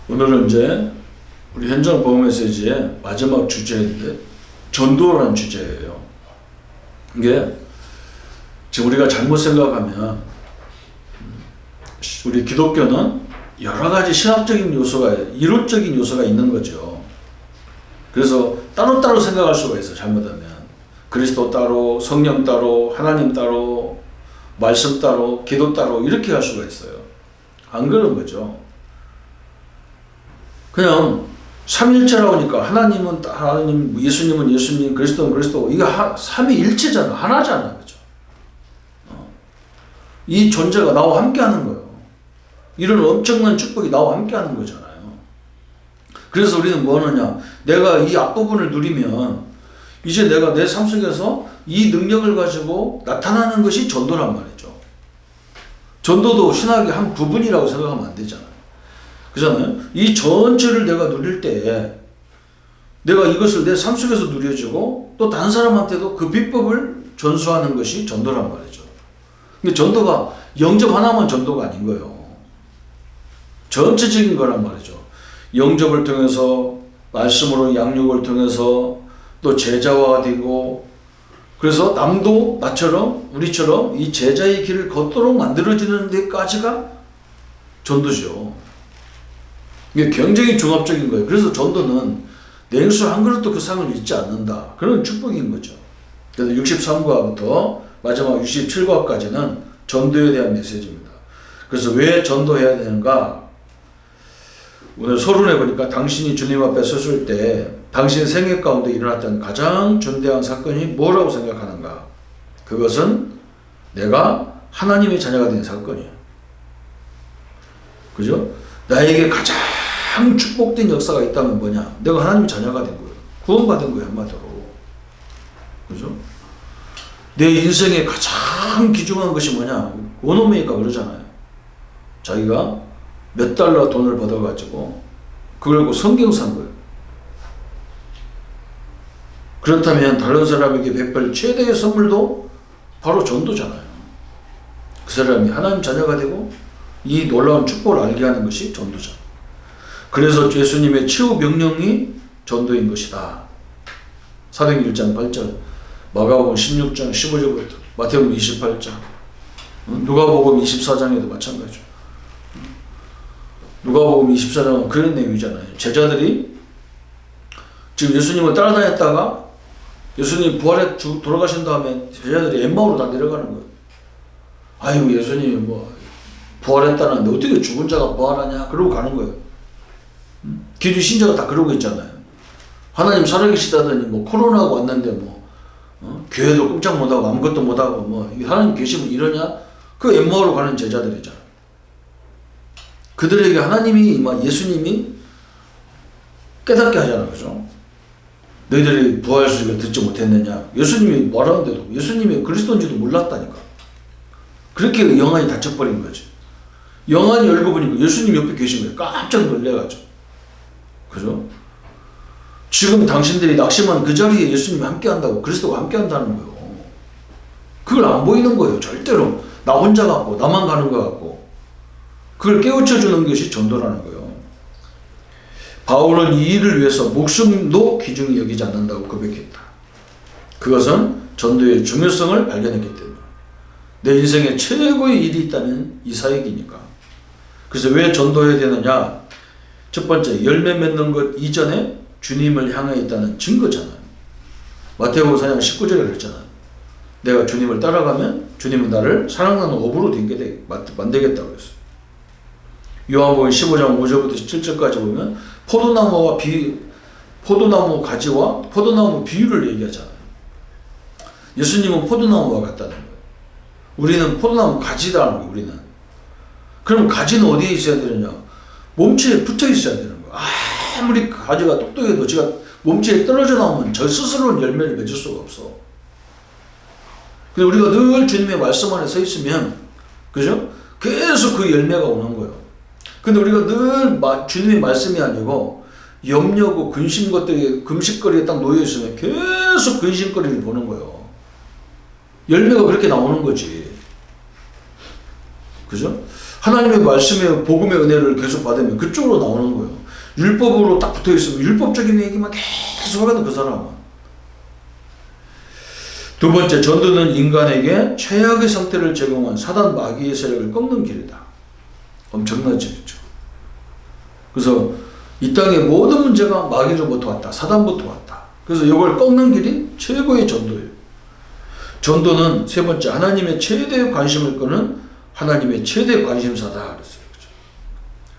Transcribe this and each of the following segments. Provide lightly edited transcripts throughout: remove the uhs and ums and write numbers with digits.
오늘은 이제 우리 현장 보험 메시지의 마지막 주제인데 전도라는 주제예요. 이게 지금 우리가 잘못 생각하면 우리 기독교는 여러 가지 신학적인 요소가, 이론적인 요소가 있는 거죠. 그래서 따로따로 생각할 수가 있어요. 잘못하면 그리스도 따로, 성령 따로, 하나님 따로, 말씀 따로, 기도 따로 이렇게 할 수가 있어요. 안 그런 거죠. 그냥 삼위일체라고 하니까 하나님은 하나님, 예수님은 예수님, 그리스도는 그리스도, 이게 삼위일체잖아. 하나잖아. 그죠? 이 존재가 나와 함께 하는 거예요. 이런 엄청난 축복이 나와 함께 하는 거잖아요. 그래서 우리는 뭐 하느냐? 내가 이 앞부분을 누리면 이제 내가 내 삶 속에서 이 능력을 가지고 나타나는 것이 전도란 말이죠. 전도도 신학의 한 부분이라고 생각하면 안 되잖아요. 그잖아요. 이 전체를 내가 누릴 때 내가 이것을 내 삶 속에서 누려지고 또 다른 사람한테도 그 비법을 전수하는 것이 전도란 말이죠. 근데 전도가 영접 하나만 전도가 아닌 거예요. 전체적인 거란 말이죠. 영접을 통해서, 말씀으로 양육을 통해서 또 제자화가 되고, 그래서 남도 나처럼 우리처럼 이 제자의 길을 걷도록 만들어지는 데까지가 전도죠. 이게 굉장히 종합적인 거예요. 그래서 전도는 냉수 한 그릇도 그 상을 잊지 않는다. 그런 축복인 거죠. 그래서 63과부터 마지막 67과까지는 전도에 대한 메시지입니다. 그래서 왜 전도해야 되는가? 오늘 서론에 보니까 당신이 주님 앞에 섰을 때 당신 생애 가운데 일어났던 가장 중대한 사건이 뭐라고 생각하는가? 그것은 내가 하나님의 자녀가 된 사건이에요. 그죠? 나에게 가장 축복된 역사가 있다면 뭐냐? 내가 하나님의 자녀가 된 거예요. 구원받은 거예요, 한마디로. 그죠? 내 인생의 가장 귀중한 것이 뭐냐? 원어메이가 그러잖아요. 자기가 몇 달러 돈을 받아가지고 그걸 갖고 성경 산 거예요. 그렇다면 다른 사람에게 베풀 최대의 선물도 바로 전도잖아요. 그 사람이 하나님 자녀가 되고 이 놀라운 축복을 알게 하는 것이 전도잖아요. 그래서 예수님의 최후 명령이 전도인 것이다. 사도행 1장 8절, 마가복음 16장 15절부터 마태복음 28장, 누가복음 24장에도 마찬가지죠. 누가복음 24장은 그런 내용이잖아요. 제자들이 지금 예수님을 따라다녔다가 예수님 부활해 돌아가신 다음에 제자들이 엠마오로 다 내려가는 거예요. 아이고 예수님이 뭐 부활했다는데 어떻게 죽은 자가 부활하냐? 그러고 가는 거예요. 기존 신자가 다 그러고 있잖아요. 하나님 살아계시다더니 뭐 코로나가 왔는데 뭐 교회도 꼼짝 못하고 아무것도 못하고 뭐 하나님 계시면 이러냐? 그 엠마오로 가는 제자들이잖아요. 그들에게 하나님이, 예수님이 깨닫게 하잖아요. 그죠? 너희들이 부활 소식을 듣지 못했느냐? 예수님이 말하는데도 예수님이 그리스도인지도 몰랐다니까. 그렇게 영안이 닫혀버린 거지. 영안이 열고 보니까 예수님 옆에 계신 거예요. 깜짝 놀래가지고. 그죠? 지금 당신들이 낙심한 그 자리에 예수님이 함께 한다고, 그리스도가 함께 한다는 거예요. 그걸 안 보이는 거예요. 절대로. 나 혼자 같고, 나만 가는 것 같고. 그걸 깨우쳐 주는 것이 전도라는 거예요. 바울은 이 일을 위해서 목숨도 귀중히 여기지 않는다고 고백했다. 그것은 전도의 중요성을 발견했기 때문에. 내 인생에 최고의 일이 있다면 이 사역이니까. 그래서 왜 전도해야 되느냐? 첫 번째, 열매 맺는 것 이전에 주님을 향해 있다는 증거잖아요. 마태복음 4장 19절에 그랬잖아요. 내가 주님을 따라가면 주님은 나를 사랑하는 어부로 만들겠다고 했어요. 요한복음 15장 5절부터 7절까지 보면 포도나무 가지와 포도나무 비유를 얘기하잖아요. 예수님은 포도나무와 같다는 거예요. 우리는 포도나무 가지다는 거예요. 우리는. 그럼 가지는 어디에 있어야 되느냐? 몸체에 붙어 있어야 되는 거예요. 아무리 가지가 똑똑해도 제가 몸체에 떨어져 나오면 저 스스로는 열매를 맺을 수가 없어. 그래서 우리가 늘 주님의 말씀 안에 서 있으면, 그죠? 계속 그 열매가 오는 거예요. 근데 우리가 늘 주님의 말씀이 아니고 염려고 근심 것들이 금식거리에 딱 놓여 있으면 계속 근심거리를 보는 거예요. 열매가 그렇게 나오는 거지. 그죠? 하나님의 말씀의 복음의 은혜를 계속 받으면 그쪽으로 나오는 거예요. 율법으로 딱 붙어있으면 율법적인 얘기만 계속 하거든, 그 사람은. 두 번째, 전도는 인간에게 최악의 상태를 제공한 사단 마귀의 세력을 꺾는 길이다. 엄청나죠, 그렇죠? 그래서 이 땅의 모든 문제가 마귀로부터 왔다, 사단부터 왔다. 그래서 이걸 꺾는 길이 최고의 전도예요. 전도는 세 번째, 하나님의 최대의 관심을 끄는 하나님의 최대 관심사다 그랬어요. 그렇죠?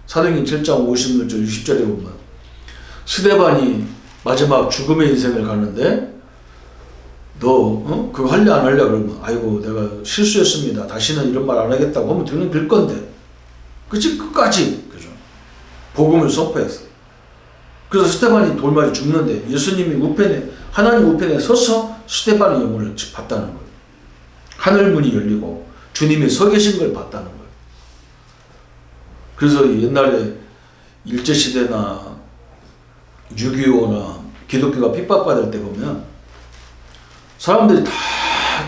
사도행전 7장 56절 60절에 보면 스데반이 마지막 죽음의 인생을 가는데 너 그거 할래 안 할래 그러면 아이고 내가 실수했습니다. 다시는 이런 말 안 하겠다고 하면 되는 될 건데 그치 끝까지 그죠? 복음을 선포했어. 그래서 스데반이 돌맞이 죽는데 예수님이 우편에 하나님 우편에 서서 스데반의 영혼을 봤다는 거예요. 하늘 문이 열리고 주님이 서 계신 걸 봤다는 거예요. 그래서 옛날에 일제시대나 6.25나 기독교가 핍박받을 때 보면 사람들이 다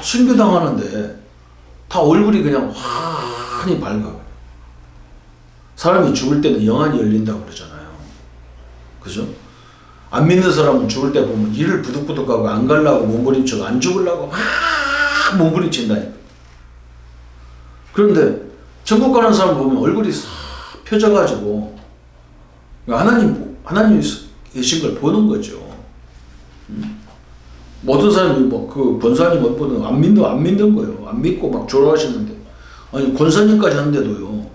순교당하는데 다 얼굴이 그냥 환히 밝아. 사람이 죽을 때는 영안이 열린다고 그러잖아요. 그죠? 안 믿는 사람은 죽을 때 보면 이를 부득부득하고 안 가려고 몸부림치고 안 죽으려고 막 몸부림친다니까. 그런데 천국 가는 사람 보면 얼굴이 싹 펴져가지고 하나님이 계신 걸 보는 거죠. 모든 사람이 그 권사님 못 보는 안 믿는 거예요. 안 믿고 막 졸아가시는데 아니 권사님까지 하는데도요.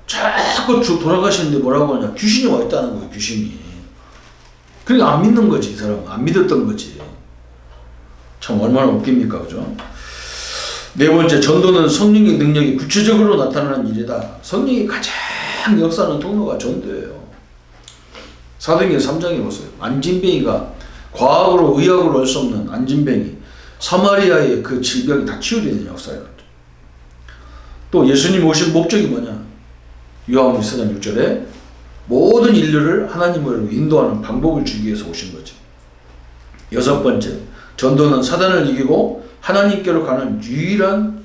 자꾸 돌아가시는데 뭐라고 하냐 귀신이 와 있다는 거예요. 귀신이. 그러니까 안 믿는 거지. 이 사람은 안 믿었던 거지. 참 얼마나 웃깁니까, 그죠? 네 번째, 전도는 성령의 능력이 구체적으로 나타나는 일이다. 성령이 가장 역사하는 통로가 전도예요. 사도행전 3장에 보세요. 안진뱅이가 과학으로 의학으로 할 수 없는 안진뱅이 사마리아의 그 질병이 다 치유되는 역사예요. 또 예수님 오신 목적이 뭐냐? 요한복음 1장 6절에 모든 인류를 하나님으로 인도하는 방법을 주기 위해서 오신 거죠. 여섯 번째, 전도는 사단을 이기고 하나님께로 가는 유일한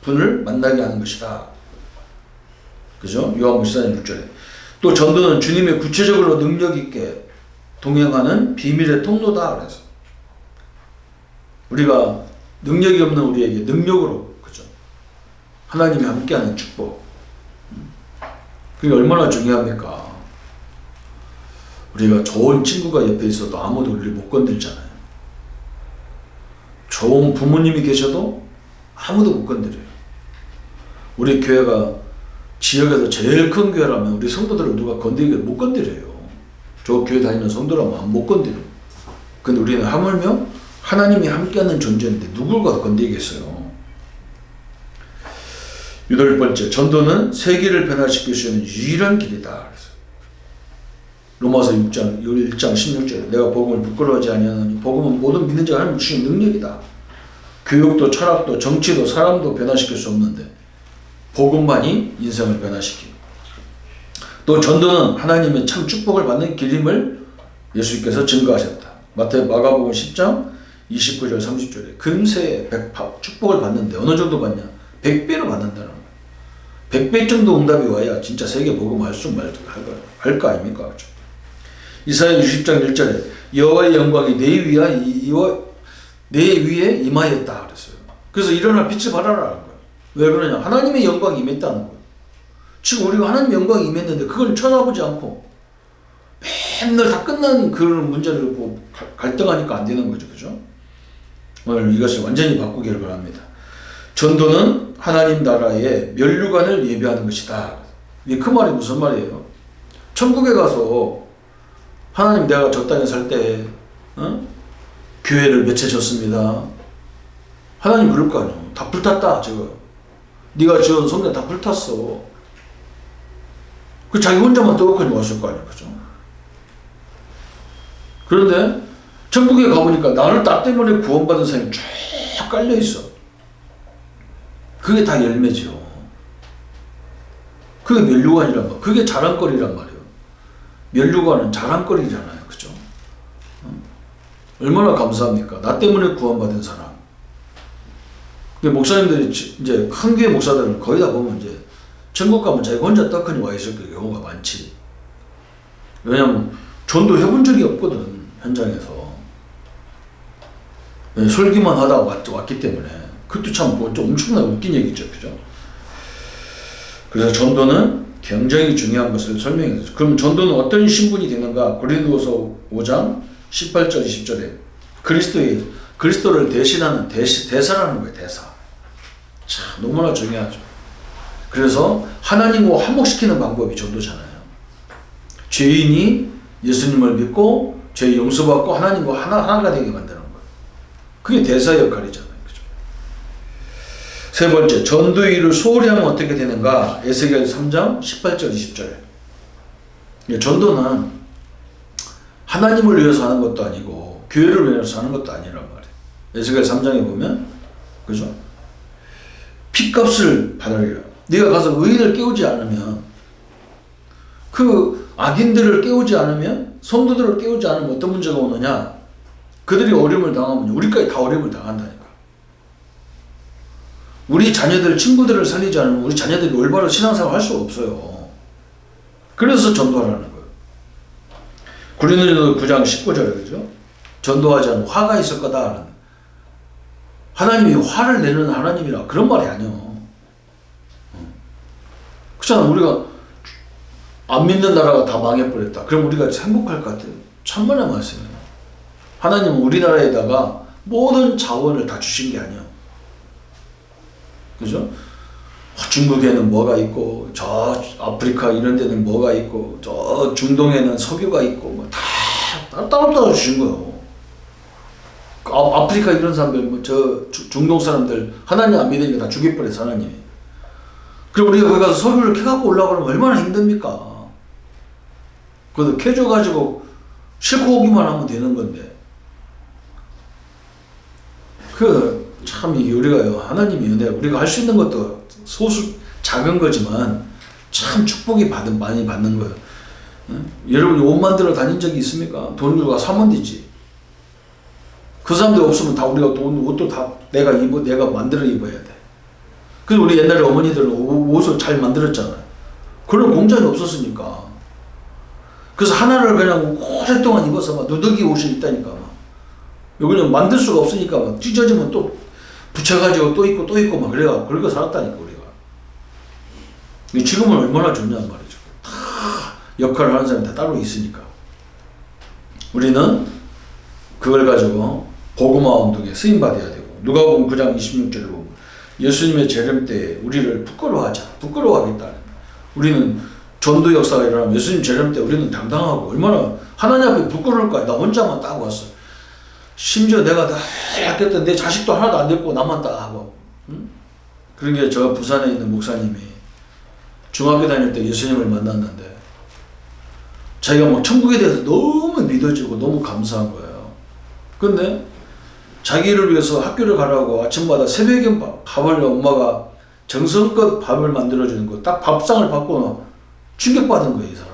분을 만나게 하는 것이다. 그죠? 요한복음 1장 6절에. 또 전도는 주님의 구체적으로 능력 있게 동행하는 비밀의 통로다. 그래서 우리가 능력이 없는 우리에게 능력으로 그죠? 하나님이 함께하는 축복. 그게 얼마나 중요합니까? 우리가 좋은 친구가 옆에 있어도 아무도 우리를 못 건들잖아요. 좋은 부모님이 계셔도 아무도 못 건드려요. 우리 교회가 지역에서 제일 큰 교회라면 우리 성도들을 누가 건드리게 못 건드려요. 저 교회 다니는 성도라면 못 건드려. 근데 우리는 하물며 하나님이 함께하는 존재인데 누굴 건드리겠어요. 여덟 번째, 전도는 세계를 변화시킬 수 있는 유일한 길이다. 로마서 1장 16절에 내가 복음을 부끄러워하지 아니하노니 복음은 모든 믿는 자가 하나님 주신 능력이다. 교육도 철학도 정치도 사람도 변화시킬 수 없는데 복음만이 인생을 변화시키고 또 전도는 하나님의 참 축복을 받는 길임을 예수님께서 증거하셨다. 마가복음 10장 29절 30절에 금세 축복을 받는데 어느 정도 받냐? 100배로 받는다는 거예요. 100배 정도 응답이 와야 진짜 세계 복음 할 수 할 거 아닙니까? 그렇죠? 이사야 60장 1절에 여호와의 영광이 내 위에 임하였다 그랬어요. 그래서 일어나 빛을 발하라는 거예요. 왜 그러냐? 하나님의 영광이 임했다는 거예요. 지금 우리가 하나님의 영광이 임했는데 그걸 쳐다보지 않고 맨날 다 끝난 그런 문제를 보고 갈등하니까 안 되는 거죠. 그죠? 오늘 이것을 완전히 바꾸기를 바랍니다. 전도는 하나님 나라의 면류관을 예비하는 것이다. 그 말이 무슨 말이에요? 천국에 가서 하나님 내가 저 땅에 살 때 교회를 몇 채 졌습니다. 하나님 그럴 거 아니에요. 다 불탔다 저거. 네가 지은 성전 다 불탔어. 그 자기 혼자만 떡하니 왔을 거 아니에요. 그죠? 그런데 천국에 가보니까 나를 나 때문에 구원받은 사람이 쫙 깔려있어. 그게 다 열매죠. 그게 면류관이란 말. 그게 자랑거리란 말이에요. 면류관은 자랑거리잖아요. 그죠? 얼마나 감사합니까? 나 때문에 구원받은 사람. 목사님들이 이제 큰 교회 목사들은 거의 다 보면 이제 천국 가면 자기 혼자 떡하니 와 있을 경우가 많지. 왜냐면 전도해본 적이 없거든, 현장에서. 설교만 하다가 왔기 때문에. 그것도 참 좀 엄청나게 웃긴 얘기죠. 그죠? 그래서 전도는 굉장히 중요한 것을 설명해 줬죠. 그럼 전도는 어떤 신분이 되는가? 고린도서 5장 18절 20절에 그리스도를 대신하는 대사라는 거예요. 대사. 참 너무나 중요하죠. 그래서 하나님과 한목시키는 방법이 전도잖아요. 죄인이 예수님을 믿고 죄 용서받고 하나님과 하나가 되게 만드는 거예요. 그게 대사 역할이잖아요. 그죠? 세 번째, 전도의 일을 소홀히 하면 어떻게 되는가? 에스겔 3장 18절 20절에. 전도는 하나님을 위해서 하는 것도 아니고 교회를 위해서 하는 것도 아니란 말이에요. 에스겔 3장에 보면, 그죠? 핏값을 받으리라. 네가 가서 의인을 깨우지 않으면, 그 악인들을 깨우지 않으면, 성도들을 깨우지 않으면 어떤 문제가 오느냐? 그들이 어려움을 당하면 우리까지 다 어려움을 당한다니까. 우리 자녀들, 친구들을 살리지 않으면 우리 자녀들이 올바른 신앙생활을 할 수가 없어요. 그래서 전도하라는 거예요. 고린도서 9장 19절에 그죠? 전도하지 않으면 화가 있을 거다. 하나님이 화를 내는 하나님이라 그런 말이 아니요. 그렇잖아. 우리가 안 믿는 나라가 다 망해버렸다. 그럼 우리가 행복할 것 같아요. 천만의 말씀이에요. 하나님은 우리나라에다가 모든 자원을 다 주신 게 아니에요. 그죠? 중국에는 뭐가 있고, 저 아프리카 이런 데는 뭐가 있고, 저 중동에는 석유가 있고, 뭐 다 따로따로 주신 거예요. 아프리카 이런 사람들, 뭐 저 중동 사람들 하나님 안 믿으니까 다 죽여버렸어, 하나님이. 그럼 우리가 거기 가서 석유를 캐갖고 올라가면 얼마나 힘듭니까? 그것도 캐줘가지고 싣고 오기만 하면 되는 건데. 참 이게 우리가요, 하나님의 은혜, 우리가 할 수 있는 것도 작은 거지만 참 축복이 많이 받는 거예요. 여러분 옷 만들어 다닌 적이 있습니까? 돈 주고 사면 되지. 그 사람들 없으면 다 우리가 옷도 다 내가 만들어 입어야 돼. 그래서 우리 옛날에 어머니들은 옷을 잘 만들었잖아요. 그런 공장이 없었으니까. 그래서 하나를 그냥 오랫동안 입어서 막 누더기 옷이 있다니까. 막. 그냥 만들 수가 없으니까 막 찢어지면 또 붙여가지고 또 입고 막 그래가 그렇게 살았다니까 우리가. 지금은 얼마나 좋냐는 말이죠. 다 역할을 하는 사람이 다 따로 있으니까. 우리는 그걸 가지고 복음화 운동에 쓰임 받아야 되고. 누가복음 9장 26절에 보면 예수님의 재림 때 우리를 부끄러워하겠다. 우리는 전도 역사가 일어나면 예수님 재림 때 우리는 당당하고 얼마나 하나님 앞에 부끄러울까. 나 혼자만 딱 왔어. 심지어 내가 다 아꼈던 내 자식도 하나도 안 됐고 나만 딱 하고. 응? 그런 게 저 부산에 있는 목사님이 중학교 다닐 때 예수님을 만났는데 자기가 막 천국에 대해서 너무 믿어지고 너무 감사한 거예요. 근데 자기를 위해서 학교를 가라고 아침마다 새벽에 밥을 엄마가 정성껏 밥을 만들어주는 거 딱 밥상을 받고 충격받은 거예요, 이 사람이.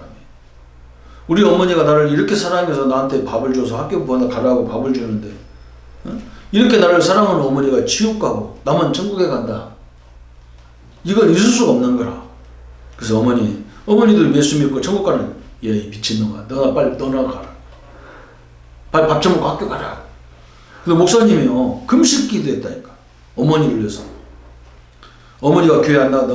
우리 어머니가 나를 이렇게 사랑해서 나한테 밥을 줘서 학교 가라고 밥을 주는데, 이렇게 나를 사랑하는 어머니가 지옥 가고 나만 천국에 간다. 이건 있을 수가 없는 거라. 그래서 어머니도 예수 믿고 천국 가는, 이 미친놈아, 너나 가라. 빨리 밥 처먹고 학교 가라. 근데 목사님이요, 금식 기도했다니까. 어머니를 위해서. 어머니가 교회 안 나가다,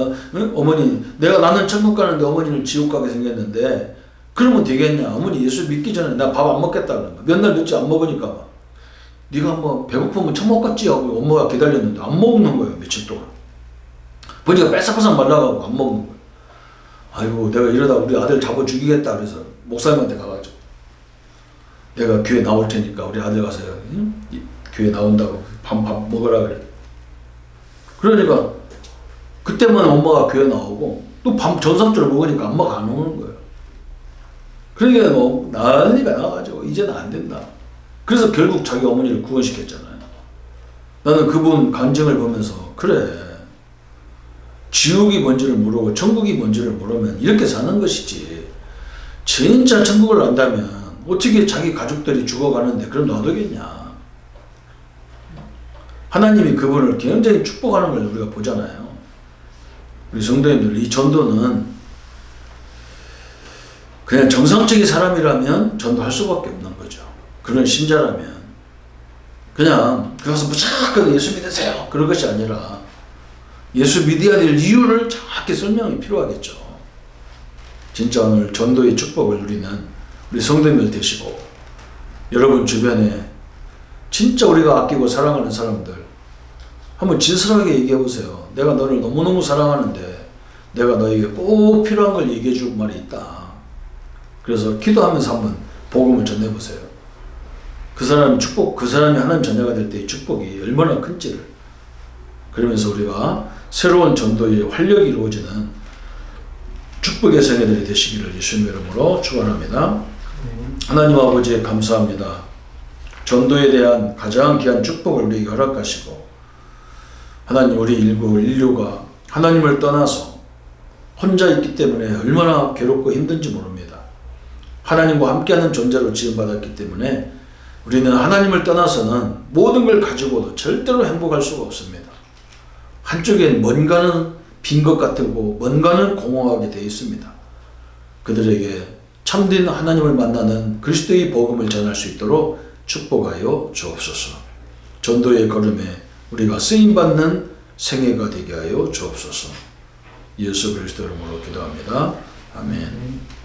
어머니, 나는 천국 가는데 어머니는 지옥 가게 생겼는데, 그러면 되겠냐? 어머니 예수 믿기 전에 나 밥 안 먹겠다 그러는 거야. 몇 날 며칠 안 먹으니까. 네가 뭐 배고프면 처먹겠지 하고 엄마가 기다렸는데 안 먹는 거예요, 며칠 동안. 보니까 뺏어서 말라가고 안 먹는 거예요. 아이고, 내가 이러다 우리 아들 잡아 죽이겠다 그래서 목사님한테 가가지고 내가 교회 나올 테니까 우리 아들 가서 교회 나온다고 밥 먹으라 그래. 그러니까 그때만 엄마가 교회 나오고 또 전상주를 먹으니까 엄마가 안 오는 거예요. 그러니까 나으니까 나와가지고 이제는 안 된다. 그래서 결국 자기 어머니를 구원시켰잖아요. 나는 그분 간증을 보면서 그래, 지옥이 뭔지를 모르고 천국이 뭔지를 모르면 이렇게 사는 것이지, 진짜 천국을 안다면 어떻게 자기 가족들이 죽어가는데 그럼 놔두겠냐. 하나님이 그분을 굉장히 축복하는 걸 우리가 보잖아요. 우리 성도님들, 이 전도는 그냥 정상적인 사람이라면 전도할 수밖에 없는 거죠. 그런 신자라면 그냥 가서 무조건 예수 믿으세요 그런 것이 아니라 예수 믿어야 될 이유를 정확히 설명이 필요하겠죠. 진짜 오늘 전도의 축복을 누리는 우리 성도님들 되시고, 여러분 주변에 진짜 우리가 아끼고 사랑하는 사람들 한번 진솔하게 얘기해 보세요. 내가 너를 너무너무 사랑하는데 내가 너에게 꼭 필요한 걸 얘기해 줄 말이 있다. 그래서 기도하면서 한번 복음을 전해보세요. 그 사람이 축복, 그 사람이 하나님 자녀가 될 때의 축복이 얼마나 큰지를. 그러면서 우리가 새로운 전도의 활력이 이루어지는 축복의 생애들이 되시기를 예수님 이름으로 축원합니다. 하나님 아버지 감사합니다. 전도에 대한 가장 귀한 축복을 우리에게 허락하시고, 하나님 우리 인류가 하나님을 떠나서 혼자 있기 때문에 얼마나 괴롭고 힘든지 모릅니다. 하나님과 함께하는 존재로 지음받았기 때문에 우리는 하나님을 떠나서는 모든 걸 가지고도 절대로 행복할 수가 없습니다. 한쪽엔 뭔가는 빈 것 같고 뭔가는 공허하게 되어 있습니다. 그들에게 참된 하나님을 만나는 그리스도의 복음을 전할 수 있도록 축복하여 주옵소서. 전도의 걸음에 우리가 쓰임받는 생애가 되게 하여 주옵소서. 예수 그리스도 이름으로 기도합니다. 아멘.